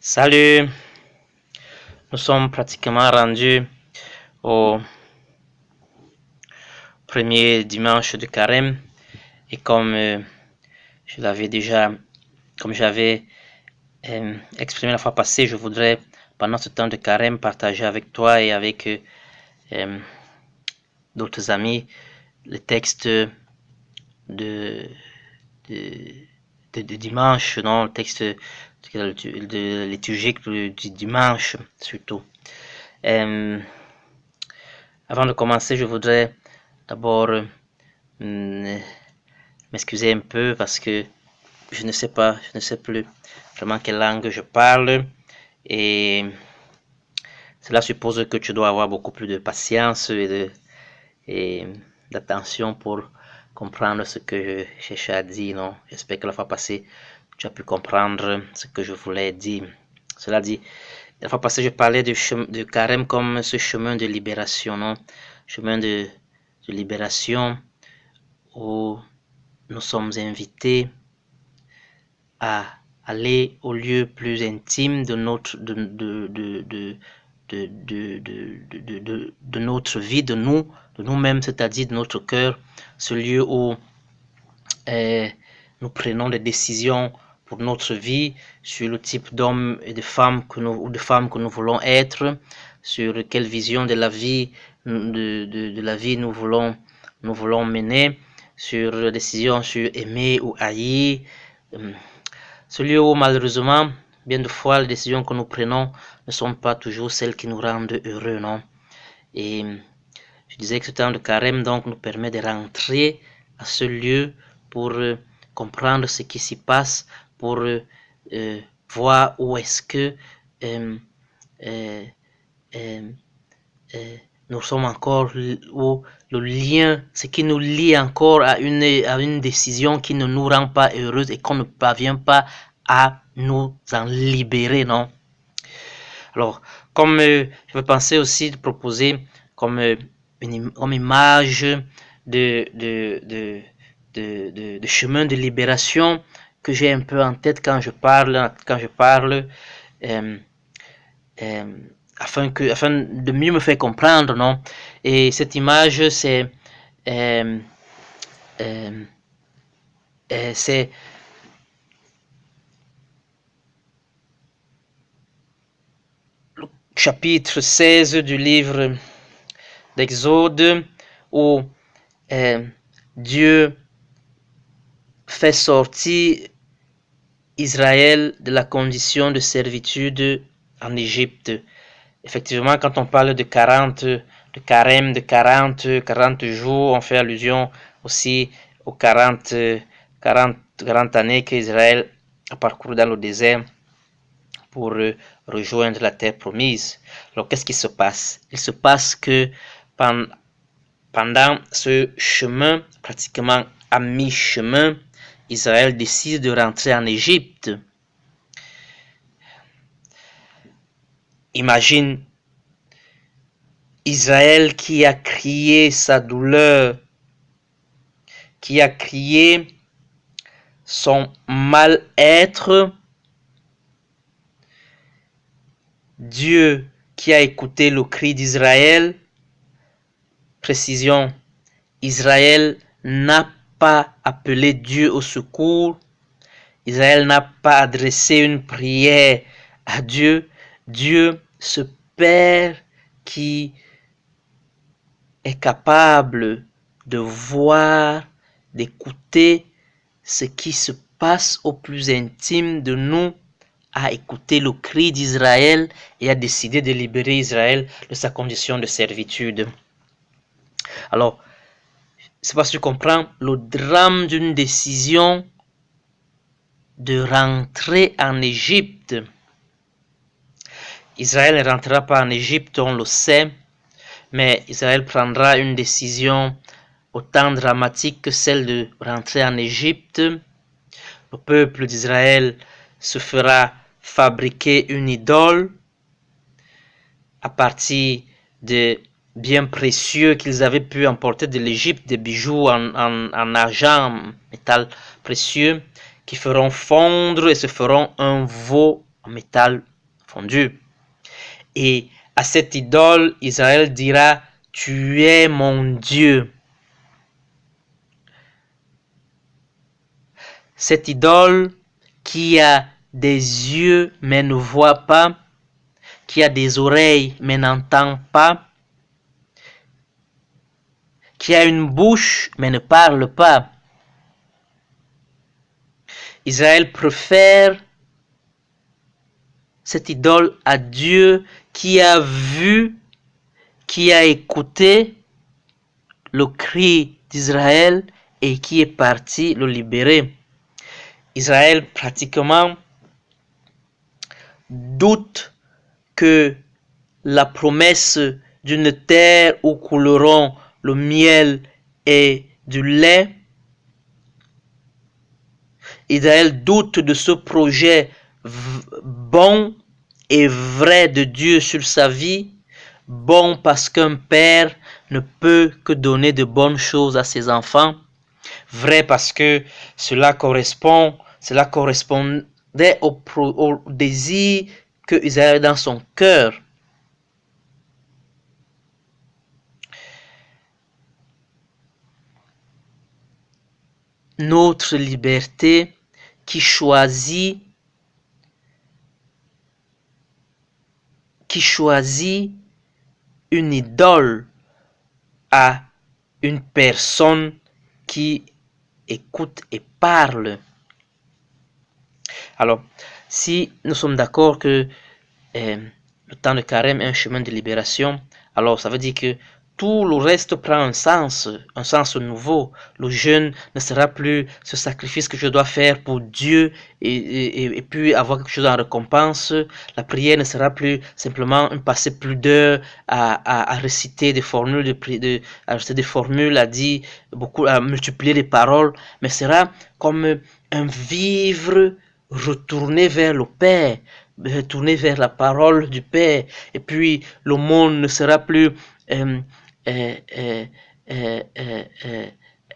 Salut, nous sommes pratiquement rendus au premier dimanche de carême et comme je l'avais déjà, comme j'avais exprimé la fois passée, je voudrais pendant ce temps de carême partager avec toi et avec d'autres amis le texte de dimanche, non, le texte de liturgique du dimanche surtout. Avant de commencer, je voudrais d'abord m'excuser un peu parce que je ne sais plus vraiment quelle langue je parle et cela suppose que tu dois avoir beaucoup plus de patience et d'attention pour comprendre ce que je cherchais à dire, non? J'espère que la fois passée, tu as pu comprendre ce que je voulais dire. Cela dit, la fois passée, je parlais de carême comme ce chemin de libération, non? Chemin de libération où nous sommes invités à aller au lieu plus intime de notre notre vie, de nous-mêmes, c'est-à-dire de notre cœur, ce lieu où nous prenons des décisions pour notre vie, sur le type d'hommes et de femmes que nous voulons être, sur quelle vision de la vie nous voulons mener, sur la décision sur aimer ou haïr. Ce lieu où malheureusement, bien de fois, les décisions que nous prenons ne sont pas toujours celles qui nous rendent heureux, non? Et je disais que ce temps de carême donc nous permet de rentrer à ce lieu pour comprendre ce qui s'y passe, pour voir où est-ce que nous sommes encore, où le lien, ce qui nous lie encore à une décision qui ne nous rend pas heureuse et qu'on ne parvient pas à nous en libérer, non? Alors, comme je vais penser aussi de proposer comme image de chemin de libération que j'ai un peu en tête quand je parle, afin de mieux me faire comprendre, non? Et cette image, c'est le chapitre 16 du livre d'Exode, où Dieu fait sortir Israël de la condition de servitude en Égypte. Effectivement, quand on parle de 40 jours, on fait allusion aussi aux 40 années qu'Israël a parcouru dans le désert pour rejoindre la terre promise. Alors, qu'est-ce qui se passe? Il se passe que pendant ce chemin, pratiquement à mi-chemin, Israël décide de rentrer en Égypte. Imagine Israël qui a crié sa douleur, qui a crié son mal-être. Dieu qui a écouté le cri d'Israël. Précision, Israël n'a pas appelé Dieu au secours. Israël n'a pas adressé une prière à Dieu. Dieu, ce Père qui est capable de voir, d'écouter ce qui se passe au plus intime de nous, a écouté le cri d'Israël et a décidé de libérer Israël de sa condition de servitude. Alors, c'est parce que tu comprends le drame d'une décision de rentrer en Égypte. Israël ne rentrera pas en Égypte, on le sait, mais Israël prendra une décision autant dramatique que celle de rentrer en Égypte. Le peuple d'Israël se fera fabriquer une idole à partir de biens précieux qu'ils avaient pu emporter de l'Égypte, des bijoux en argent, en métal précieux, qui feront fondre et se feront un veau en métal fondu. Et à cette idole, Israël dira, tu es mon Dieu. Cette idole qui a des yeux mais ne voit pas, qui a des oreilles mais n'entend pas, qui a une bouche mais ne parle pas. Israël préfère cette idole à Dieu qui a vu, qui a écouté le cri d'Israël et qui est parti le libérer. Israël pratiquement doute que la promesse d'une terre où couleront le miel et du lait, Israël doute de ce projet bon et vrai de Dieu sur sa vie, bon parce qu'un père ne peut que donner de bonnes choses à ses enfants, vrai parce que cela correspondait au désir que Israël avait dans son cœur. Notre liberté qui choisit une idole à une personne qui écoute et parle. Alors, si nous sommes d'accord que le temps de carême est un chemin de libération, alors ça veut dire que tout le reste prend un sens nouveau. Le jeûne ne sera plus ce sacrifice que je dois faire pour Dieu et puis avoir quelque chose en récompense. La prière ne sera plus simplement passer plus d'heures à réciter des formules, à réciter des formules, à multiplier les paroles, mais sera comme un vivre retourné vers le Père, retourné vers la parole du Père. Et puis le monde ne sera plus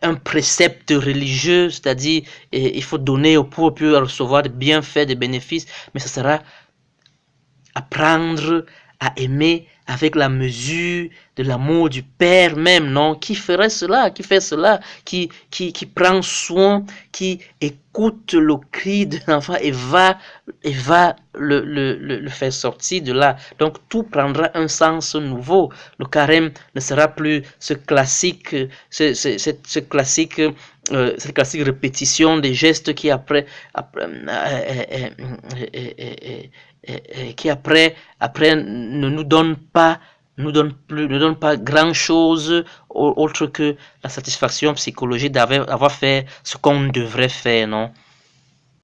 un précepte religieux, c'est-à-dire il faut donner au pauvre pour recevoir des bienfaits, des bénéfices, mais ce sera apprendre à aimer avec la mesure de l'amour du Père même, non? Qui ferait cela? Qui fait cela? Qui prend soin, qui écoute le cri de l'enfant et va le faire sortir de là. Donc tout prendra un sens nouveau. Le carême ne sera plus cette classique répétition des gestes qui après ne nous donne pas grand chose autre que la satisfaction psychologique d'avoir fait ce qu'on devrait faire, non?